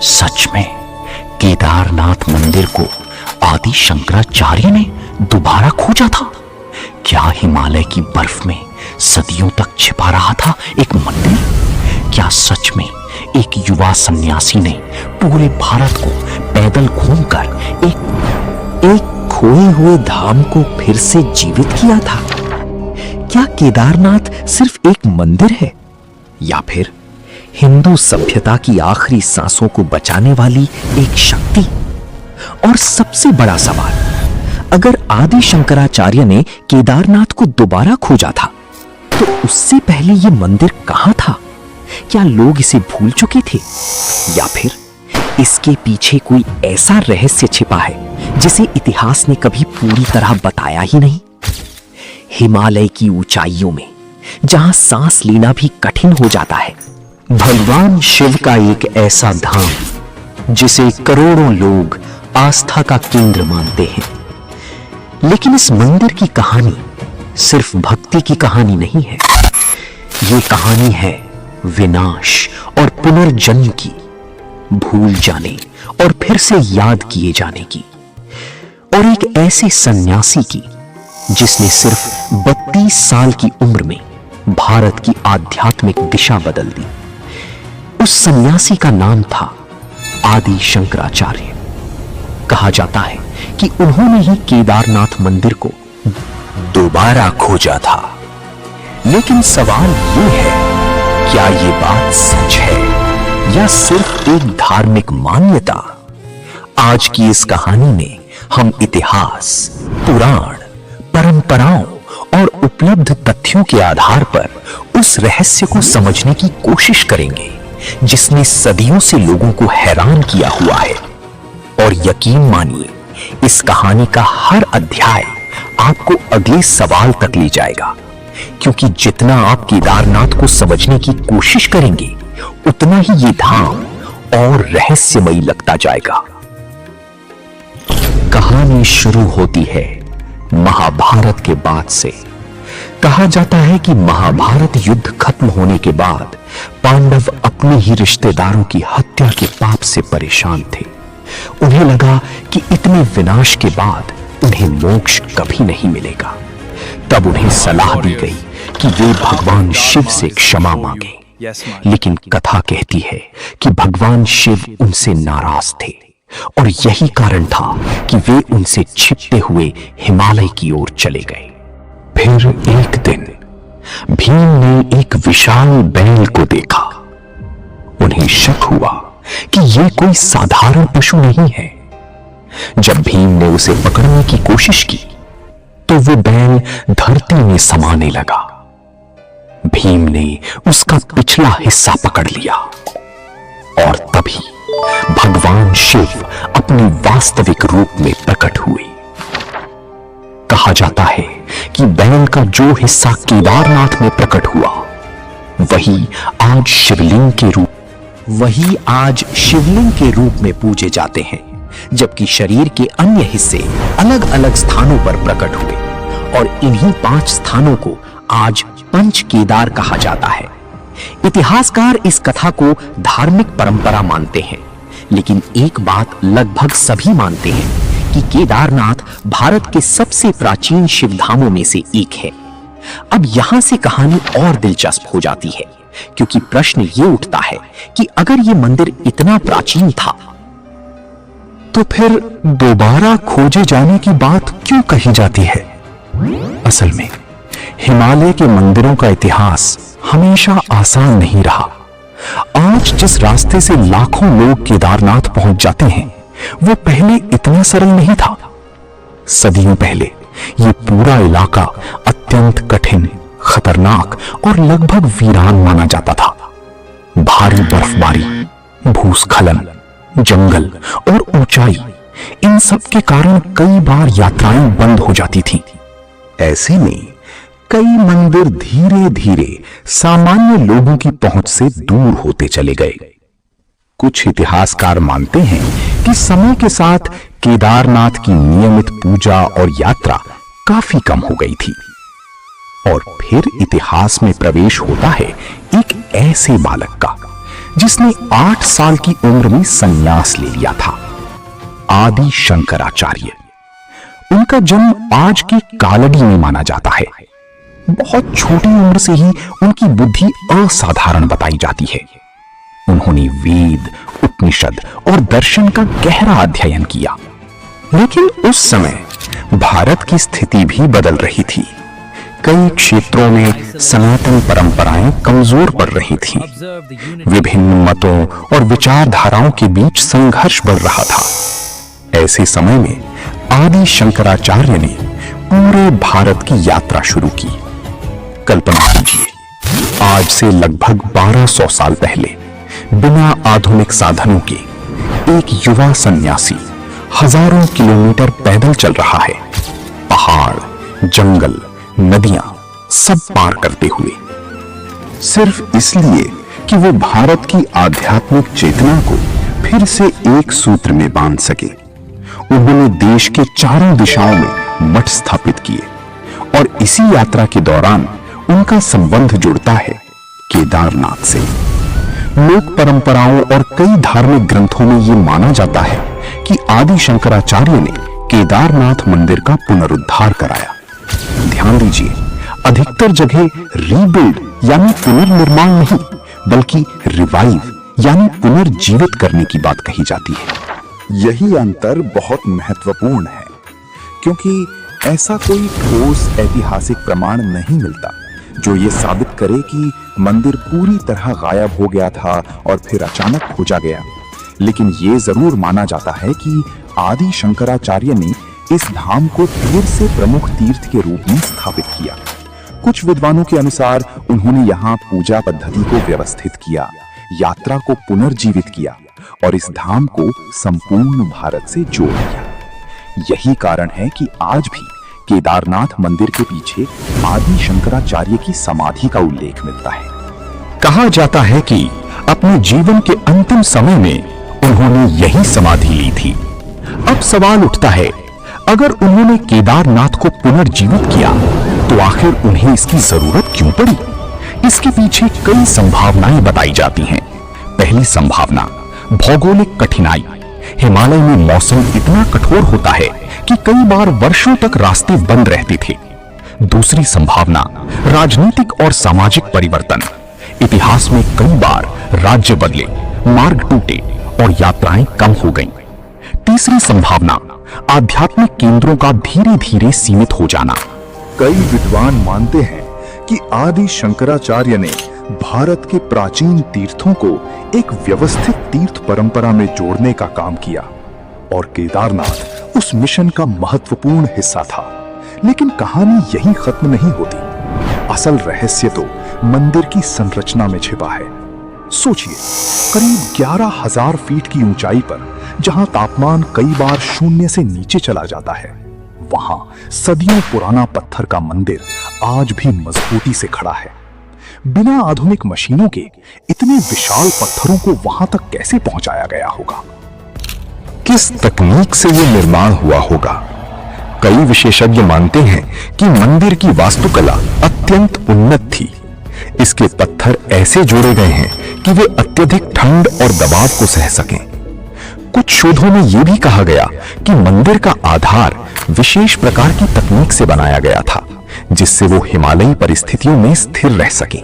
सच में केदारनाथ मंदिर को आदि शंकराचार्य ने दोबारा खोजा था। क्या हिमालय की बर्फ में सदियों तक छिपा रहा था एक मंदिर? क्या सच में एक युवा सन्यासी ने पूरे भारत को पैदल घूमकर एक खोए हुए धाम को फिर से जीवित किया था? क्या केदारनाथ सिर्फ एक मंदिर है, या फिर हिंदू सभ्यता की आखिरी सांसों को बचाने वाली एक शक्ति? और सबसे बड़ा सवाल, अगर आदि शंकराचार्य ने केदारनाथ को दोबारा खोजा था, तो उससे पहले यह मंदिर कहां था? क्या लोग इसे भूल चुके थे, या फिर इसके पीछे कोई ऐसा रहस्य छिपा है जिसे इतिहास ने कभी पूरी तरह बताया ही नहीं? हिमालय की ऊंचाइयों में जहां सांस लेना भी कठिन हो जाता है, भगवान शिव का एक ऐसा धाम जिसे करोड़ों लोग आस्था का केंद्र मानते हैं। लेकिन इस मंदिर की कहानी सिर्फ भक्ति की कहानी नहीं है। ये कहानी है विनाश और पुनर्जन्म की, भूल जाने और फिर से याद किए जाने की, और एक ऐसे सन्यासी की जिसने सिर्फ 32 साल की उम्र में भारत की आध्यात्मिक दिशा बदल दी। उस सन्यासी का नाम था आदि शंकराचार्य। कहा जाता है कि उन्होंने ही केदारनाथ मंदिर को दोबारा खोजा था। लेकिन सवाल ये है, क्या ये बात सच है या सिर्फ एक धार्मिक मान्यता? आज की इस कहानी में हम इतिहास, पुराण, परंपराओं और उपलब्ध तथ्यों के आधार पर उस रहस्य को समझने की कोशिश करेंगे जिसने सदियों से लोगों को हैरान किया हुआ है। और यकीन मानिए, इस कहानी का हर अध्याय आपको अगले सवाल तक ले जाएगा, क्योंकि जितना आप केदारनाथ को समझने की कोशिश करेंगे, उतना ही ये धाम और रहस्यमयी लगता जाएगा। कहानी शुरू होती है महाभारत के बाद से। कहा जाता है कि महाभारत युद्ध खत्म होने के बाद पांडव अपने ही रिश्तेदारों की हत्या के पाप से परेशान थे। उन्हें लगा कि इतने विनाश के बाद उन्हें मोक्ष कभी नहीं मिलेगा। तब उन्हें सलाह दी गई कि वे भगवान शिव से क्षमा मांगे। लेकिन कथा कहती है कि भगवान शिव उनसे नाराज थे, और यही कारण था कि वे उनसे छिपते हुए हिमालय की ओर चले गए। फिर एक दिन भीम ने एक विशाल बैल को देखा। उन्हें शक हुआ कि यह कोई साधारण पशु नहीं है। जब भीम ने उसे पकड़ने की कोशिश की, तो वो बैल धरती में समाने लगा। भीम ने उसका पिछला हिस्सा पकड़ लिया, और तभी भगवान शिव अपने वास्तविक रूप में प्रकट हुए। कहा जाता है कि बैल का जो हिस्सा केदारनाथ में प्रकट हुआ, वही आज शिवलिंग के रूप में पूजे जाते हैं, जबकि शरीर के अन्य हिस्से अलग अलग स्थानों पर प्रकट हुए, और इन्हीं 5 स्थानों को आज पंच केदार कहा जाता है। इतिहासकार इस कथा को धार्मिक परंपरा मानते हैं, लेकिन एक बात लगभग सभी मानते हैं कि केदारनाथ भारत के सबसे प्राचीन शिवधामों में से एक है। अब यहां से कहानी और दिलचस्प हो जाती है, क्योंकि प्रश्न ये उठता है कि अगर ये मंदिर इतना प्राचीन था, तो फिर दोबारा खोजे जाने की बात क्यों कही जाती है? असल में हिमालय के मंदिरों का इतिहास हमेशा आसान नहीं रहा। आज जिस रास्ते से लाखों लोग केदारनाथ पहुंच जाते हैं, वो पहले इतना सरल नहीं था। सदियों पहले ये पूरा इलाका अत्यंत कठिन, खतरनाक और लगभग वीरान माना जाता था। भारी बर्फबारी, भूस्खलन, जंगल और ऊंचाई, इन सब के कारण कई बार यात्राएं बंद हो जाती थीं। ऐसे में कई मंदिर धीरे धीरे सामान्य लोगों की पहुंच से दूर होते चले गए। कुछ इतिहासकार मानते हैं कि समय के साथ केदारनाथ की नियमित पूजा और यात्रा काफी कम हो गई थी। और फिर इतिहास में प्रवेश होता है एक ऐसे बालक का जिसने 8 साल की उम्र में संन्यास ले लिया था, आदि शंकराचार्य। उनका जन्म आज के कालड़ी में माना जाता है। बहुत छोटी उम्र से ही उनकी बुद्धि असाधारण बताई जाती है। उन्होंने वेद, उपनिषद और दर्शन का गहरा अध्ययन किया। लेकिन उस समय भारत की स्थिति भी बदल रही थी। कई क्षेत्रों में सनातन परंपराएं कमजोर पड़ रही थीं। विभिन्न मतों और विचारधाराओं के बीच संघर्ष बढ़ रहा था। ऐसे समय में आदि शंकराचार्य ने पूरे भारत की यात्रा शुरू की। कल्पना कीजिए, आज से लगभग 1200 साल पहले बिना आधुनिक साधनों के एक युवा सन्यासी हजारों किलोमीटर पैदल चल रहा है, पहाड़, जंगल, नदियां सब पार करते हुए, सिर्फ इसलिए कि वो भारत की आध्यात्मिक चेतना को फिर से एक सूत्र में बांध सके। उन्होंने देश के चारों दिशाओं में मठ स्थापित किए और इसी यात्रा के दौरान उनका संबंध जुड़ता है केदारनाथ से। लोक परंपराओं और कई धार्मिक ग्रंथों में यह माना जाता है कि आदि शंकराचार्य ने केदारनाथ मंदिर का पुनरुद्धार कराया। ध्यान दीजिए, अधिकतर जगह रीबिल्ड यानी पुनर्निर्माण नहीं, बल्कि रिवाइव यानी पुनर्जीवित करने की बात कही जाती है। यही अंतर बहुत महत्वपूर्ण है, क्योंकि ऐसा कोई ठोस ऐतिहासिक प्रमाण नहीं मिलता जो ये साबित करे कि मंदिर पूरी तरह गायब हो गया था और फिर अचानक खोजा गया। लेकिन ये जरूर माना जाता है कि आदि शंकराचार्य ने इस धाम को फिर से प्रमुख तीर्थ के रूप में स्थापित किया। कुछ विद्वानों के अनुसार उन्होंने यहाँ पूजा पद्धति को व्यवस्थित किया, यात्रा को पुनर्जीवित किया और इस धाम को संपूर्ण भारत से जोड़ दिया। यही कारण है कि आज भी केदारनाथ मंदिर के पीछे आदि शंकराचार्य की समाधि का उल्लेख मिलता है। कहा जाता है कि अपने जीवन के अंतिम समय में उन्होंने यही समाधि ली थी। अब सवाल उठता है, अगर उन्होंने केदारनाथ को पुनर्जीवित किया तो आखिर उन्हें इसकी जरूरत क्यों पड़ी? इसके पीछे कई संभावनाएं बताई जाती हैं। पहली संभावना, भौगोलिक कठिनाई। हिमालय में मौसम इतना कठोर होता है कि कई बार वर्षों तक रास्ते बंद रहते थे। दूसरी संभावना, राजनीतिक और सामाजिक परिवर्तन। इतिहास में कई बार राज्य बदले, मार्ग टूटे और यात्राएं कम हो गईं। तीसरी संभावना, आध्यात्मिक केंद्रों का धीरे धीरे सीमित हो जाना। कई विद्वान मानते हैं कि आदि शंकराचार्य ने भारत के प्राचीन तीर्थों को एक व्यवस्थित तीर्थ परंपरा में जोड़ने का काम किया और केदारनाथ उस मिशन का महत्वपूर्ण हिस्सा था। लेकिन कहानी यहीं खत्म नहीं होती। असल रहस्य तो मंदिर की संरचना में छिपा है। सोचिए, करीब 11,000 फीट की ऊंचाई पर जहां तापमान कई बार शून्य से नीचे चला जाता है, वहां सदियों पुराना पत्थर का मंदिर आज भी मजबूती से खड़ा है। बिना आधुनिक मशीनों के इतने विशाल पत्थरों को वहां तक कैसे पहुंचाया गया होगा? किस तकनीक से यह निर्माण हुआ होगा? कई विशेषज्ञ मानते हैं कि मंदिर की वास्तुकला अत्यंत उन्नत थी। इसके पत्थर ऐसे जोड़े गए हैं कि वे अत्यधिक ठंड और दबाव को सह सकें। कुछ शोधों में यह भी कहा गया कि मंदिर का आधार विशेष प्रकार की तकनीक से बनाया गया था, जिससे वो हिमालयी परिस्थितियों में स्थिर रह सके।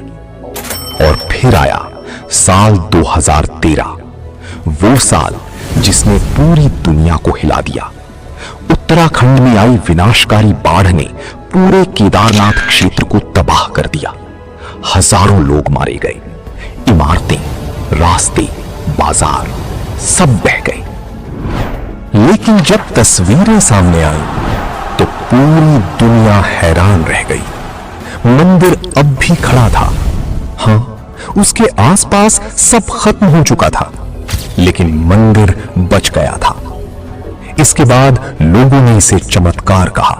और फिर आया साल 2013, वो साल जिसने पूरी दुनिया को हिला दिया। उत्तराखंड में आई विनाशकारी बाढ़ ने पूरे केदारनाथ क्षेत्र को तबाह कर दिया। हजारों लोग मारे गए, इमारतें, रास्ते, बाजार सब बह गए। लेकिन जब तस्वीरें सामने आई तो पूरी दुनिया हैरान रह गई। मंदिर अब भी खड़ा था। हां, उसके आसपास सब खत्म हो चुका था, लेकिन मंदिर बच गया था। इसके बाद लोगों ने इसे चमत्कार कहा,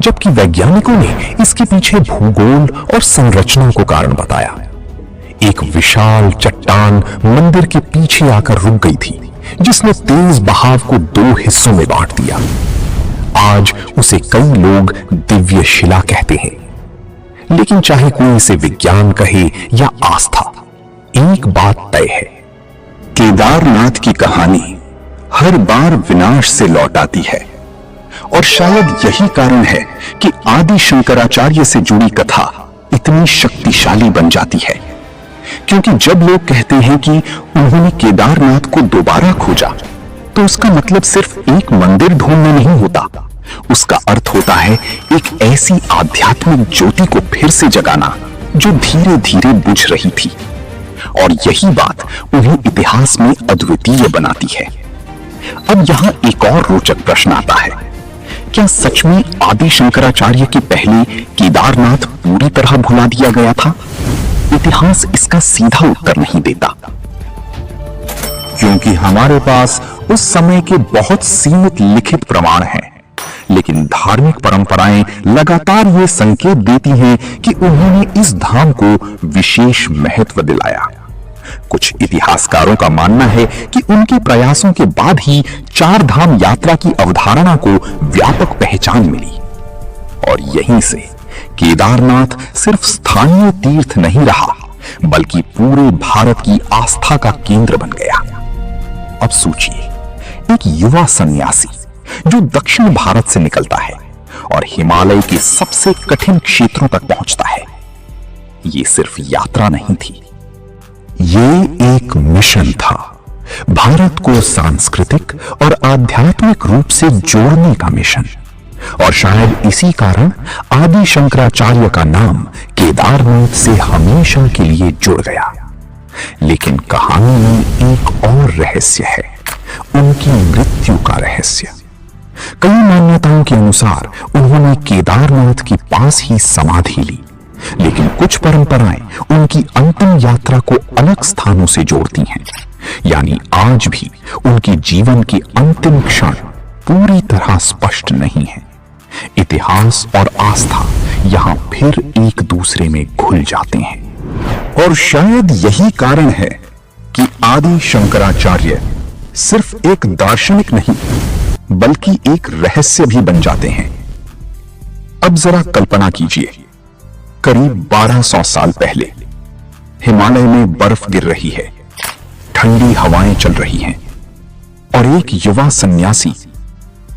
जबकि वैज्ञानिकों ने इसके पीछे भूगोल और संरचना को कारण बताया। एक विशाल चट्टान मंदिर के पीछे आकर रुक गई थी, जिसने तेज बहाव को 2 हिस्सों में बांट दिया। आज उसे कई लोग दिव्य शिला कहते हैं। लेकिन चाहे कोई इसे विज्ञान कहे या आस्था, एक बात तय है, केदारनाथ की कहानी हर बार विनाश से लौट आती है और शायद यही कारण है कि आदि शंकराचार्य से जुड़ी कथा इतनी शक्तिशाली बन जाती है। क्योंकि जब लोग कहते हैं कि उन्होंने केदारनाथ को दोबारा खोजा, तो उसका मतलब सिर्फ एक मंदिर ढूंढना नहीं होता। उसका अर्थ होता है एक ऐसी आध्यात्मिक ज्योति को फिर से जगाना जो धीरे धीरे बुझ रही थी। और यही बात उन्हें इतिहास में अद्वितीय बनाती है। अब यहां एक और रोचक प्रश्न आता है, क्या सच में आदि शंकराचार्य के पहले केदारनाथ पूरी तरह भुला दिया गया था? इतिहास इसका सीधा उत्तर नहीं देता, क्योंकि हमारे पास उस समय के बहुत सीमित लिखित प्रमाण हैं। लेकिन धार्मिक परंपराएं लगातार ये संकेत देती हैं कि उन्होंने इस धाम को विशेष महत्व दिलाया। कुछ इतिहासकारों का मानना है कि उनके प्रयासों के बाद ही चार धाम यात्रा की अवधारणा को व्यापक पहचान मिली और यहीं से केदारनाथ सिर्फ स्थानीय तीर्थ नहीं रहा, बल्कि पूरे भारत की आस्था का केंद्र बन गया। अब सोचिए, एक युवा सन्यासी जो दक्षिण भारत से निकलता है और हिमालय के सबसे कठिन क्षेत्रों तक पहुंचता है। ये सिर्फ यात्रा नहीं थी, ये एक मिशन था। भारत को सांस्कृतिक और आध्यात्मिक रूप से जोड़ने का मिशन। और शायद इसी कारण आदि शंकराचार्य का नाम केदारनाथ से हमेशा के लिए जुड़ गया। लेकिन कहानी में एक और रहस्य है, उनकी मृत्यु का रहस्य। कई मान्यताओं के अनुसार उन्होंने केदारनाथ के पास ही समाधि ली, लेकिन कुछ परंपराएं उनकी अंतिम यात्रा को अलग स्थानों से जोड़ती हैं। यानी आज भी उनके जीवन के अंतिम क्षण पूरी तरह स्पष्ट नहीं है। इतिहास और आस्था यहां फिर एक दूसरे में घुल जाते हैं। और शायद यही कारण है कि आदि शंकराचार्य सिर्फ एक दार्शनिक नहीं, बल्कि एक रहस्य भी बन जाते हैं। अब जरा कल्पना कीजिए, करीब 1200 साल पहले हिमालय में बर्फ गिर रही है, ठंडी हवाएं चल रही हैं और एक युवा सन्यासी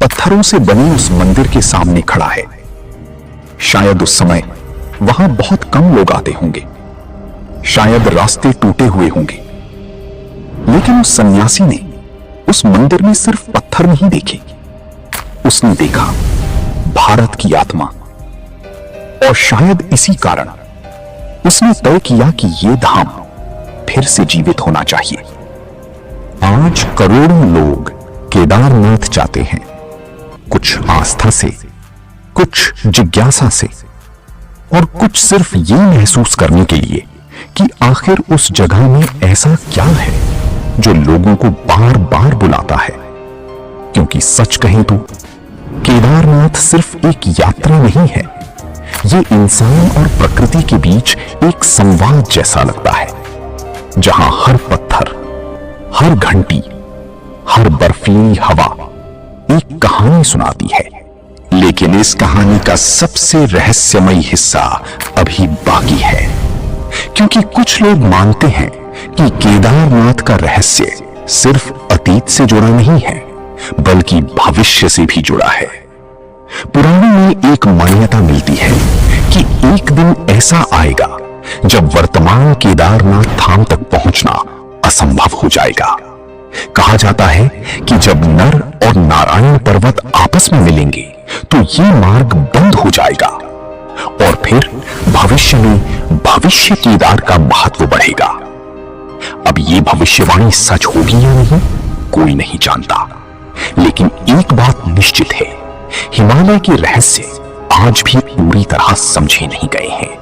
पत्थरों से बने उस मंदिर के सामने खड़ा है। शायद उस समय वहां बहुत कम लोग आते होंगे, शायद रास्ते टूटे हुए होंगे, लेकिन उस सन्यासी ने उस मंदिर में सिर्फ पत्थर नहीं देखे, उसने देखा भारत की आत्मा। और शायद इसी कारण उसने तय किया कि ये धाम फिर से जीवित होना चाहिए। आज करोड़ों लोग केदारनाथ जाते हैं, कुछ आस्था से, कुछ जिज्ञासा से और कुछ सिर्फ ये महसूस करने के लिए कि आखिर उस जगह में ऐसा क्या है जो लोगों को बार बार बुलाता है। क्योंकि सच कहें तो केदारनाथ सिर्फ एक यात्रा नहीं है, ये इंसान और प्रकृति के बीच एक संवाद जैसा लगता है, जहां हर पत्थर, हर घंटी, हर बर्फीली हवा एक कहानी सुनाती है। लेकिन इस कहानी का सबसे रहस्यमयी हिस्सा अभी बाकी है, क्योंकि कुछ लोग मानते हैं कि केदारनाथ का रहस्य सिर्फ अतीत से जुड़ा नहीं है, बल्कि भविष्य से भी जुड़ा है। पुराणों में एक मान्यता मिलती है कि एक दिन ऐसा आएगा जब वर्तमान केदारनाथ धाम तक पहुंचना असंभव हो जाएगा। कहा जाता है कि जब नर और नारायण पर्वत आपस में मिलेंगे तो ये मार्ग बंद हो जाएगा और फिर भविष्य में भविष्य केदार का महत्व बढ़ेगा। अब ये भविष्यवाणी सच होगी या नहीं, कोई नहीं जानता, लेकिन एक बात निश्चित है, हिमालय के रहस्य आज भी पूरी तरह समझे नहीं गए हैं।